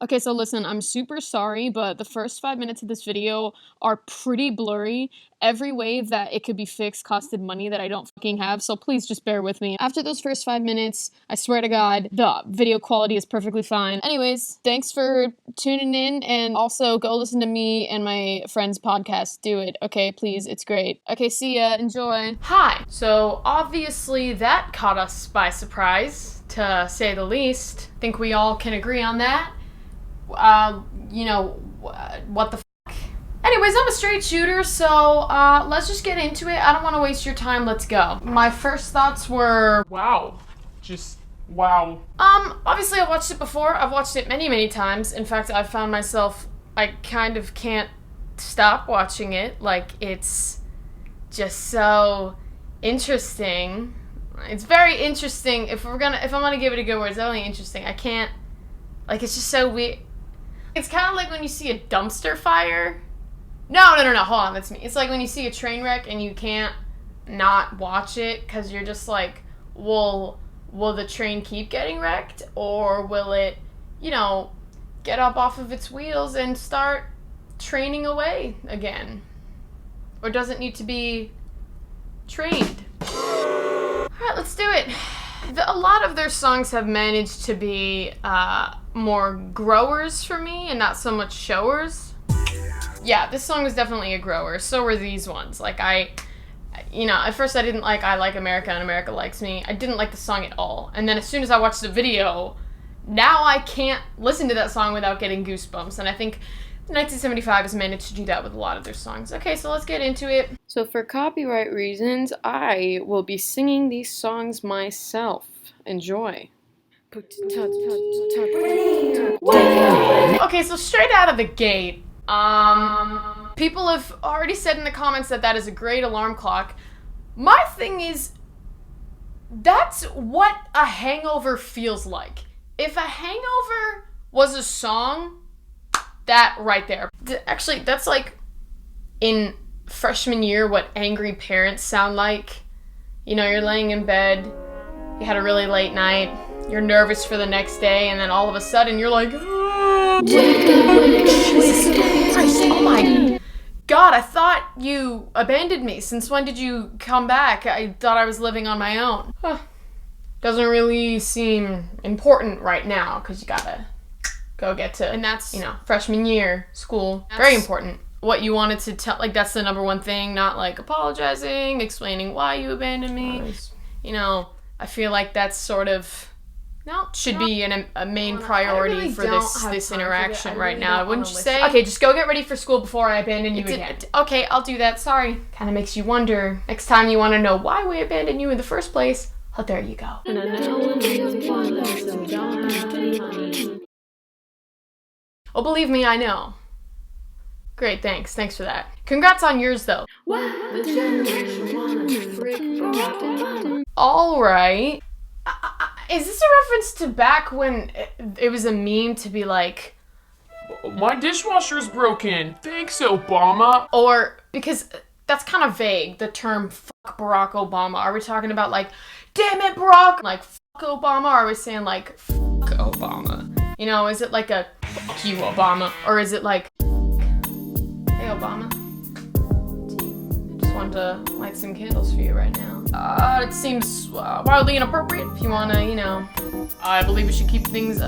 Okay, so listen, I'm super sorry, but the first 5 minutes of this video are pretty blurry. Every way that it could be fixed costed money that I don't fucking have, so please just bear with me. After those first 5 minutes, I swear to God, the video quality is perfectly fine. Anyways, thanks for tuning in, and also go listen to me and my friend's podcast. Do it, okay, please, it's great. Okay, see ya, enjoy. Hi. So obviously that caught us by surprise, to say the least. I think we all can agree on that. What the fuck? Anyways, I'm a straight shooter, so let's just get into it. I don't want to waste your time. Let's go. My first thoughts were, wow. Just wow. obviously I watched it before. I've watched it many, many times. In fact, I found myself, I kind of can't stop watching it. Like, it's just so interesting. It's very interesting. If I'm gonna give it a good word, it's only interesting. I can't, like, it's just so weird. It's kind of like when you see a dumpster fire. No, hold on, that's me. It's like when you see a train wreck and you can't not watch it because you're just like, will the train keep getting wrecked, or will it, get up off of its wheels and start training away again? Or does it need to be trained? Alright, let's do it. A lot of their songs have managed to be more growers for me and not so much showers. Yeah, this song was definitely a grower. So were these ones. Like, at first I didn't like I Like America and America Likes Me. I didn't like the song at all. And then as soon as I watched the video, now I can't listen to that song without getting goosebumps. And I think 1975 has managed to do that with a lot of their songs. Okay, so let's get into it. So for copyright reasons, I will be singing these songs myself. Enjoy. Okay, so straight out of the gate, people have already said in the comments that is a great alarm clock. My thing is, that's what a hangover feels like. If a hangover was a song, that right there. Actually, that's like in freshman year what angry parents sound like. You're laying in bed, you had a really late night, you're nervous for the next day, and then all of a sudden you're like, oh my God, I thought you abandoned me. Since when did you come back? I thought I was living on my own. Doesn't really seem important right now, because you gotta go get to, and that's, freshman year, school, very important. What you wanted to tell, like, that's the number one thing, not like apologizing, explaining why you abandoned me. I feel like that's sort of, should be a main priority for this interaction right now. Wouldn't you say? Okay, just go get ready for school before I abandon you again. Okay, I'll do that, sorry. Kind of makes you wonder, next time you want to know why we abandoned you in the first place, oh, there you go. Oh, believe me, I know. Great, thanks for that. Congrats on yours, though. Alright. Is this a reference to back when it was a meme to be like, My dishwasher's broken. Thanks, Obama. Or, because that's kind of vague, the term fuck Barack Obama. Are we talking about like, damn it, Barack? Like, fuck Obama? Or are we saying like, fuck Obama? Is it like a fuck you, Obama? Or is it like, hey, Obama? I just wanted to light some candles for you right now. It seems wildly inappropriate. If you want to, I believe we should keep things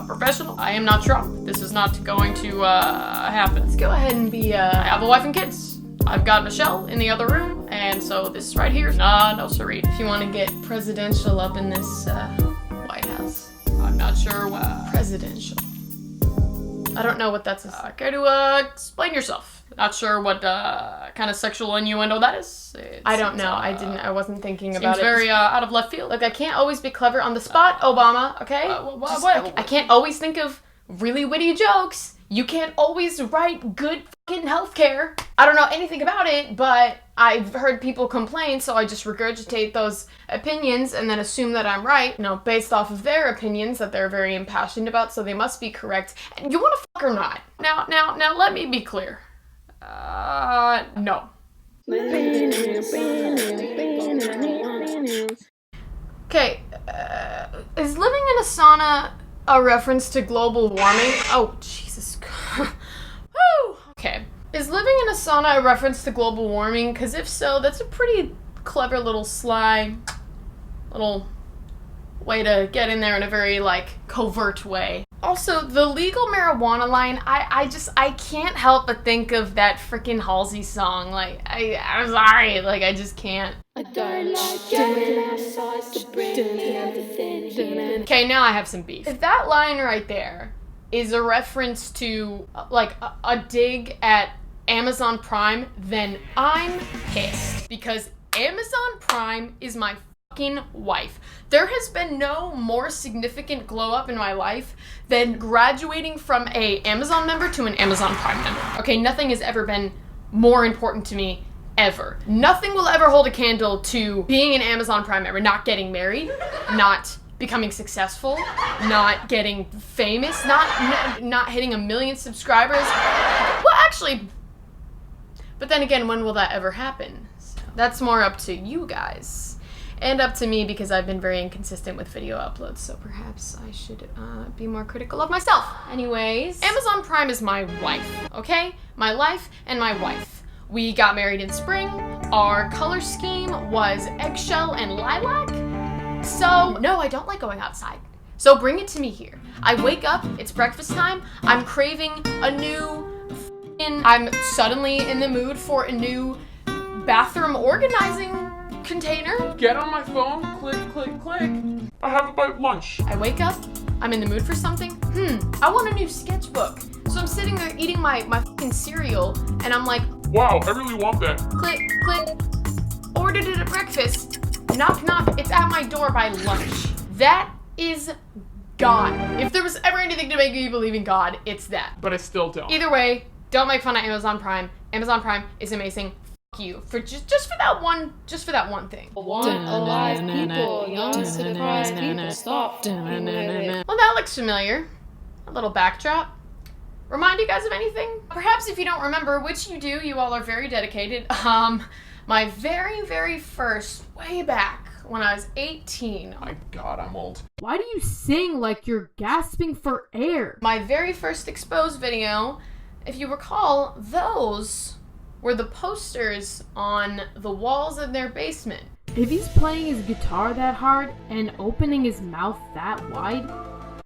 professional. I am not Trump. This is not going to happen. Let's go ahead and be, I have a wife and kids. I've got Michelle in the other room, and so this right here, no siree. If you want to get presidential up in this White House, I'm not sure what presidential. I don't know what that's. Care to explain yourself? Not sure what kind of sexual innuendo that is. I don't know. I wasn't thinking about it. Seems very out of left field. Look, I can't always be clever on the spot, Obama. Okay. I can't always think of really witty jokes. You can't always write good fucking healthcare. I don't know anything about it, but I've heard people complain, so I just regurgitate those opinions and then assume that I'm right, based off of their opinions that they're very impassioned about, so they must be correct. And you want to fuck or not? Now, let me be clear. No. Okay, is living in a sauna a reference to global warming? Oh, Jesus. Woo! Okay. Is living in a sauna a reference to global warming? Because if so, that's a pretty clever little sly little way to get in there in a very, like, covert way. Also, the legal marijuana line, I can't help but think of that freaking Halsey song. Like, I'm sorry, like, I just can't. Okay, now I have some beef. If that line right there is a reference to, like, a dig at Amazon Prime, then I'm pissed. Because Amazon Prime is my fucking wife. There has been no more significant glow up in my life than graduating from a Amazon member to an Amazon Prime member. Okay, nothing has ever been more important to me, ever. Nothing will ever hold a candle to being an Amazon Prime member, not getting married, not becoming successful, not getting famous, not hitting 1 million subscribers. Well, actually, but then again, when will that ever happen? So that's more up to you guys. And up to me, because I've been very inconsistent with video uploads, so perhaps I should be more critical of myself. Anyways, Amazon Prime is my wife, okay? My life and my wife. We got married in spring. Our color scheme was eggshell and lilac. So, no, I don't like going outside. So bring it to me here. I wake up, it's breakfast time, I'm craving a new I'm suddenly in the mood for a new bathroom organizing container. Get on my phone, click, click, click. I have about lunch. I wake up, I'm in the mood for something. I want a new sketchbook. So I'm sitting there eating my fucking cereal, and I'm like, Wow, I really want that. click, click, ordered it at breakfast, knock, knock, it's at my door by lunch. That is God. If there was ever anything to make me believe in God, it's that. But I still don't. Either way, don't make fun of Amazon Prime. Amazon Prime is amazing. You for just for that one thing. Want alive people, young, surprised people, stop. Well, that looks familiar. A little backdrop. Remind you guys of anything? Perhaps if you don't remember, which you do, you all are very dedicated. My very first, way back when I was 18. My God, I'm old. Why do you sing like you're gasping for air? My very first exposed video, if you recall, those were the posters on the walls of their basement. If he's playing his guitar that hard and opening his mouth that wide.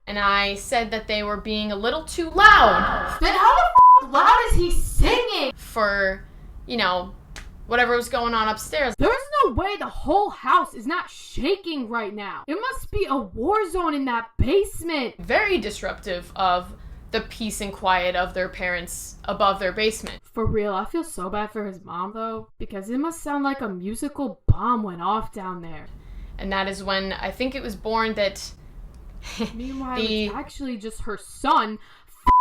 And I said that they were being a little too loud. Then how the loud is he singing? For, you know, whatever was going on upstairs. There's no way the whole house is not shaking right now. It must be a war zone in that basement. Very disruptive of the peace and quiet of their parents above their basement. For real, I feel so bad for his mom though, because it must sound like a musical bomb went off down there. And that is when I think it was born that Meanwhile, it's actually just her son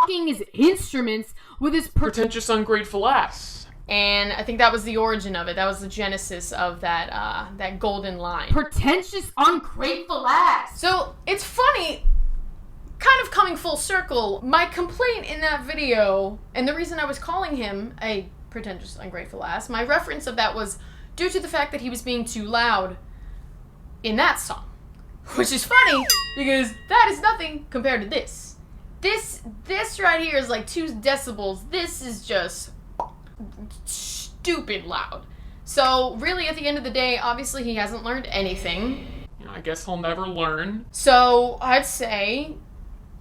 fucking his instruments with his Pretentious, ungrateful ass. And I think that was the origin of it. That was the genesis of that golden line. pretentious, ungrateful ass. So it's funny, kind of coming full circle, my complaint in that video, and the reason I was calling him a pretentious, ungrateful ass, my reference of that was due to the fact that he was being too loud in that song. Which is funny, because that is nothing compared to this. This right here is like 2 decibels. This is just stupid loud. So really, at the end of the day, obviously he hasn't learned anything. You know, I guess he'll never learn. So I'd say,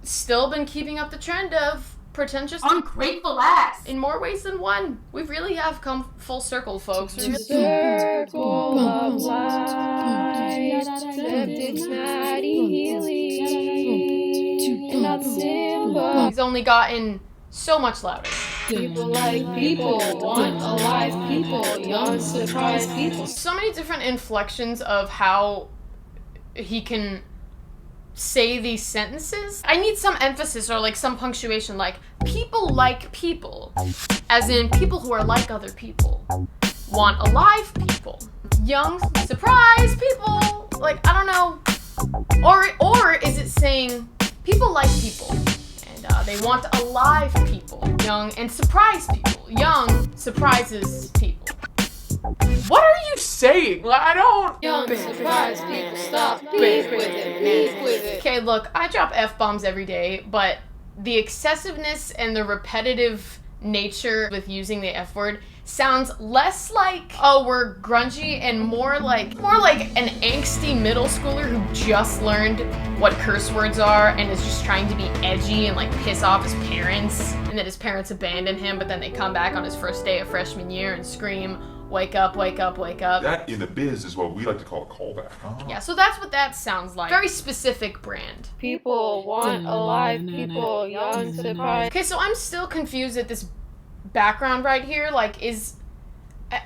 still been keeping up the trend of pretentious, Ungrateful ass. in more ways than one. We really have come full circle, folks. Circle of life, septic mighty healing, and not simple. He's only gotten so much louder. People like people, want alive people, young, surprised people. So many different inflections of how he can say these sentences. I need some emphasis or like some punctuation, like people like people, as in people who are like other people, want alive people, young surprise people, like I don't know, or is it saying people like people and they want alive people, young and surprise people, young surprises people. What are you saying? Like, I don't. Young surprise people, stop. Beef with it. Beef with it. Okay, look, I drop F-bombs every day, but the excessiveness and the repetitive nature with using the F word sounds less like, oh, we're grungy, and more like an angsty middle schooler who just learned what curse words are and is just trying to be edgy and like piss off his parents, and that his parents abandon him, but then they come back on his first day of freshman year and scream, wake up, wake up, wake up. That in the biz is what we like to call a callback. Yeah, so that's what that sounds like. Very specific brand. People want alive people, young surprise. Okay, so I'm still confused at this background right here. Like, is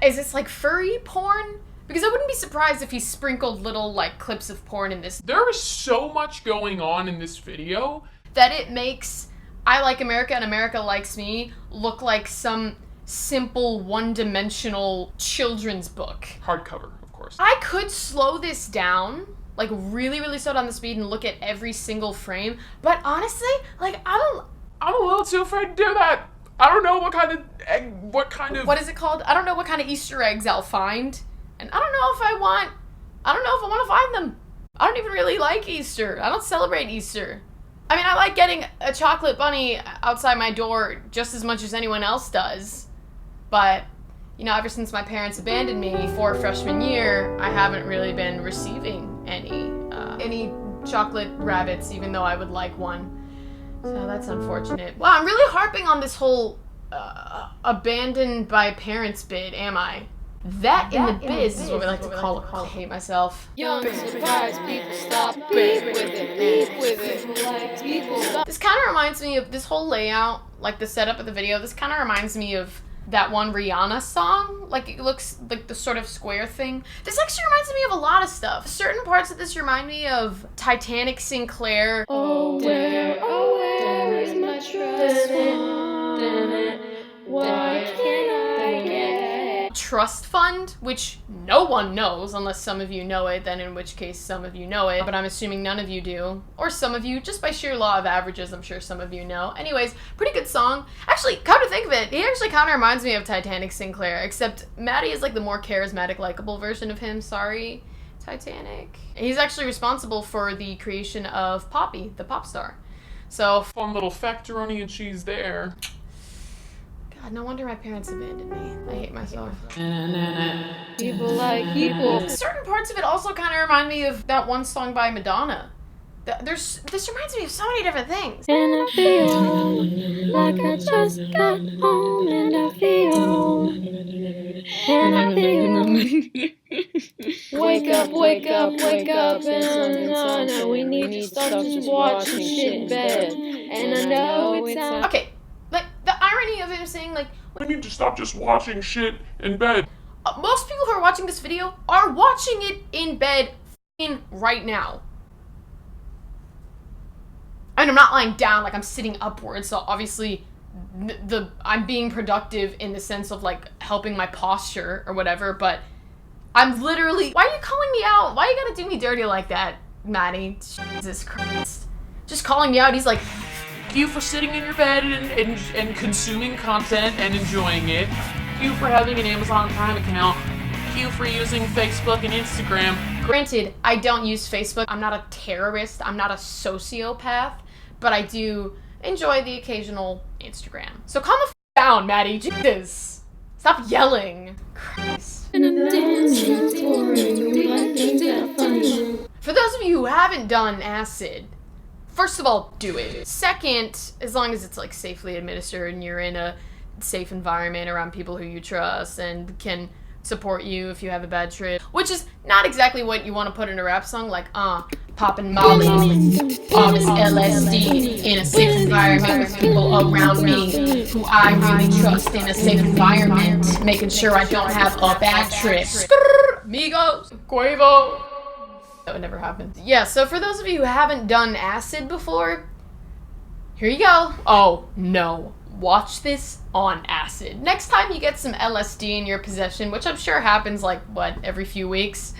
this like furry porn? Because I wouldn't be surprised if he sprinkled little like clips of porn in this. There is so much going on in this video That it makes I Like America and America Likes Me look like some simple one-dimensional children's book. hardcover, of course. I could slow this down, like really, really slow down the speed and look at every single frame, but honestly, like I'm a little too afraid to do that. I don't know what kind of what is it called? I don't know what kind of Easter eggs I'll find. And I don't know if I want to find them. I don't even really like Easter. I don't celebrate Easter. I mean, I like getting a chocolate bunny outside my door just as much as anyone else does. But, you know, ever since my parents abandoned me for freshman year, I haven't really been receiving any chocolate rabbits, even though I would like one. So that's unfortunate. Wow, I'm really harping on this whole abandoned by parents bit, am I? That in the biz is what we like to call it. I hate myself. Young surprise people, stop. Beef with it. Beef with it. People stop. This kind of reminds me of this whole layout, like the setup of the video. This kind of reminds me of that one Rihanna song. Like, it looks like the sort of square thing. This actually reminds me of a lot of stuff. Certain parts of this remind me of Titanic Sinclair. Oh, where is my trust fund? Why can't I get Trust Fund, which no one knows unless some of you know it, then in which case some of you know it, but I'm assuming none of you do. Or some of you, just by sheer law of averages, I'm sure some of you know. Anyways, pretty good song. Actually, come to think of it, he actually kind of reminds me of Titanic Sinclair, except Maddie is like the more charismatic, likable version of him. Sorry, Titanic. He's actually responsible for the creation of Poppy, the pop star. So, Fun little factoroni and cheese there. God, no wonder my parents abandoned me. I hate myself. people like people? Certain parts of it also kind of remind me of that one song by Madonna. This reminds me of so many different things. And I feel like I just got home, and I feel, wake up, wake up, wake up, and I know we need to stop just watching shit in bed. And I know it's time. Okay, like, the irony of him saying, like, We need to stop just watching shit in bed. most people who are watching this video are watching it in bed f***ing right now. And I'm not lying down, like, I'm sitting upwards, so obviously I'm being productive in the sense of, like, helping my posture or whatever, but I'm literally, why are you calling me out? Why you gotta do me dirty like that, Maddie? Jesus Christ. Just calling me out, he's like, Thank you for sitting in your bed and consuming content and enjoying it. Thank you for having an Amazon Prime account. Thank you for using Facebook and Instagram. granted, I don't use Facebook. I'm not a terrorist. I'm not a sociopath. But I do enjoy the occasional Instagram. So calm the f*** down, Maddie. Jesus. Stop yelling. Christ. And I'm dancing for you, I think that funny. For those of you who haven't done acid, first of all, do it. Second, as long as it's like safely administered and you're in a safe environment around people who you trust and can support you if you have a bad trip, which is not exactly what you want to put in a rap song, like, popping molly, all this LSD in a safe environment with people around me who I really trust in a safe environment, making sure I don't have a bad trip. Migos, Quavo. That would never happen. Yeah, so for those of you who haven't done acid before, here you go. Oh, no. Watch this on acid. Next time you get some LSD in your possession, which I'm sure happens like, what, every few weeks?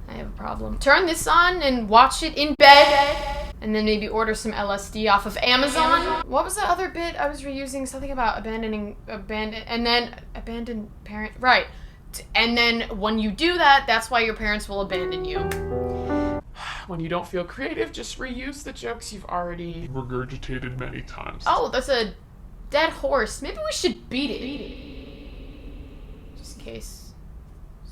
I have a problem. Turn this on and watch it in bed, and then maybe order some LSD off of Amazon. What was the other bit I was reusing? Something about abandoned parent. Right. And then when you do that, that's why your parents will abandon you. When you don't feel creative, just reuse the jokes you've already Regurgitated many times. Oh, there's a dead horse. Maybe we should beat it. Just in case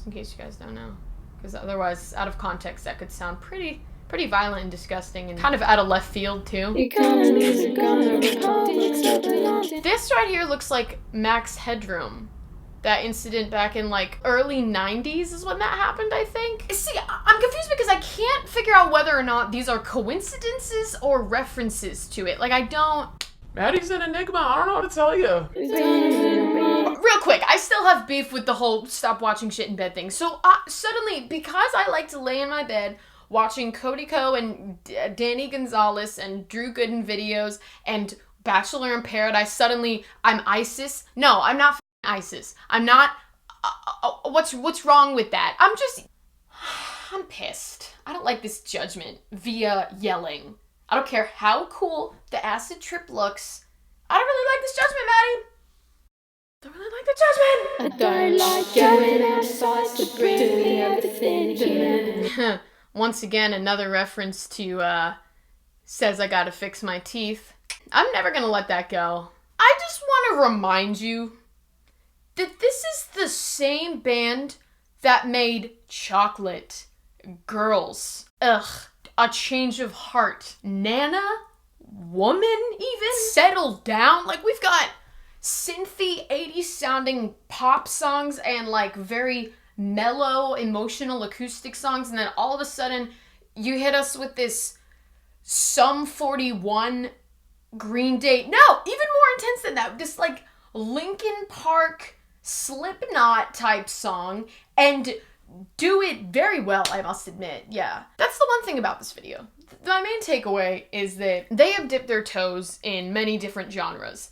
you guys don't know. Because otherwise, out of context, that could sound pretty violent and disgusting and kind of out of left field, too. This right here looks like Max Headroom. That incident back in, like, early 90s is when that happened, I think. See, I'm confused because I can't figure out whether or not these are coincidences or references to it. Like, I don't... Maddie's an enigma. I don't know what to tell you. Real quick, I still have beef with the whole stop watching shit in bed thing. So, suddenly, because I like to lay in my bed watching Cody Ko and Danny Gonzalez and Drew Gooden videos and Bachelor in Paradise, suddenly I'm ISIS. No, I'm not ISIS. I'm not. What's wrong with that? I'm pissed. I don't like this judgment via yelling. I don't care how cool the acid trip looks. I don't really like this judgment, Maddie. Don't really like the judgment. I don't like going outside to bring everything here. Once again, another reference to says I gotta fix my teeth. I'm never gonna let that go. I just want to remind you that this is the same band that made Chocolate, Girls, A Change of Heart, Nana, Woman even, Settle Down. Like, we've got synthy 80s sounding pop songs and like very mellow emotional acoustic songs, and then all of a sudden you hit us with this Sum 41 Green Day. No, even more intense than that. This like Linkin Park Slipknot type song, and do it very well, I must admit. Yeah, that's the one thing about this video. My main takeaway is that they have dipped their toes in many different genres.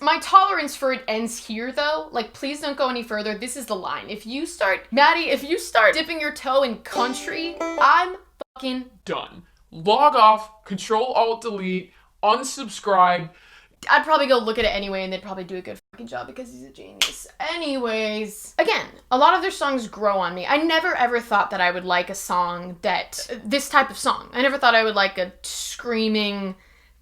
My tolerance for it ends here, though. Like, please don't go any further. This is the line. Maddie, if you start dipping your toe in country, I'm fucking Done. Log off, Control-Alt-Delete, unsubscribe. I'd probably go look at it anyway, and they'd probably do a good fucking job because he's a genius. Anyways, again, a lot of their songs grow on me. I never ever thought that I would like a song this type of song. I never thought I would like a screaming,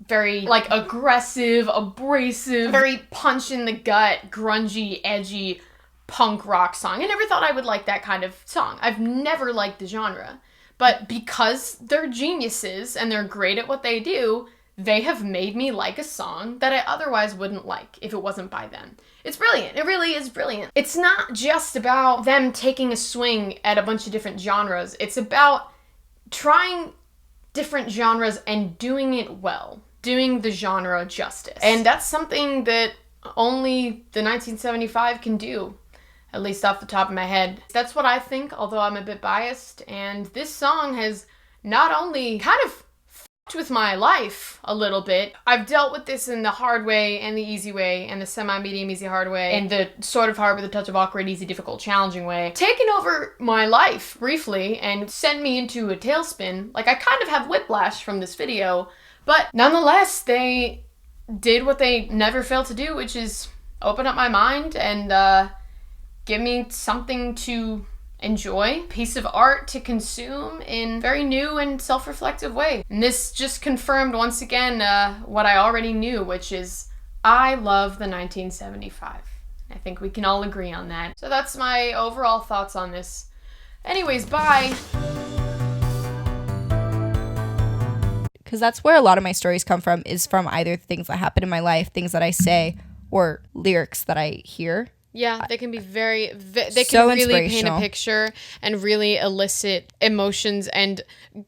very, like, aggressive, abrasive, very punch in the gut, grungy, edgy, punk rock song. I never thought I would like that kind of song. I've never liked the genre. But because they're geniuses and they're great at what they do, they have made me like a song that I otherwise wouldn't like if it wasn't by them. It's brilliant. It really is brilliant. It's not just about them taking a swing at a bunch of different genres. It's about trying different genres and doing it well. Doing the genre justice. And that's something that only the 1975 can do. At least off the top of my head. That's what I think, although I'm a bit biased. And this song has not only kind of f***ed with my life a little bit. I've dealt with this in the hard way and the easy way and the semi-medium easy hard way and the sort of hard with a touch of awkward, easy, difficult, challenging way. Taken over my life briefly and sent me into a tailspin. Like, I kind of have whiplash from this video. But nonetheless, they did what they never failed to do, which is open up my mind and give me something to enjoy, piece of art to consume in a very new and self-reflective way. And this just confirmed once again what I already knew, which is I love the 1975. I think we can all agree on that. So that's my overall thoughts on this. Anyways, bye! Because that's where a lot of my stories come from, is from either things that happen in my life, things that I say, or lyrics that I hear. Yeah, they can be they can So really paint a inspirational. picture and really elicit emotions. And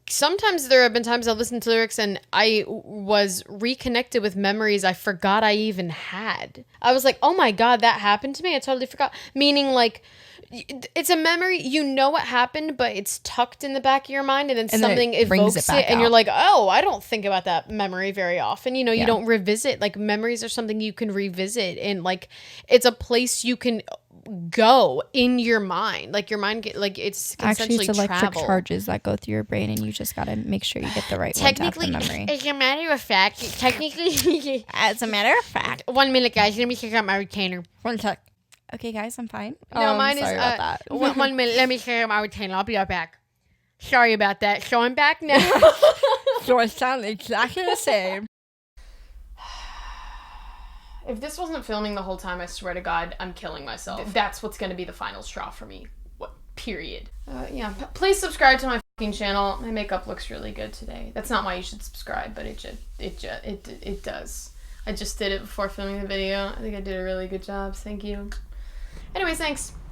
sometimes there have been times I listened to lyrics and I was reconnected with memories I forgot I even had. I was like, oh my God, that happened to me? I totally forgot. Meaning, like, it's a memory, you know what happened, but it's tucked in the back of your mind, and then something it brings evokes it back and you're out. like, oh, I don't think about that memory very often. You know, you Yeah. don't revisit. Like, memories are something you can revisit, and like, it's a place you can go in your mind. Like, your mind it's Actually, essentially it's electric travel. charges that go through your brain, and you just gotta make sure you get the right one to have the memory. as a matter of fact, technically, As a matter of fact, 1 minute, guys. Let me check out my retainer. one sec. Okay, guys, I'm fine. No, mine sorry is about that. one minute. Let me share my routine. I'll be right back. Sorry about that. So I'm back now. So it sounds exactly the same. If this wasn't filming the whole time, I swear to God, I'm killing myself. That's what's going to be the final straw for me. What? Period. Yeah. Please subscribe to my fucking channel. My makeup looks really good today. That's not why you should subscribe, but it does. I just did it before filming the video. I think I did a really good job. Thank you. Anyways, thanks.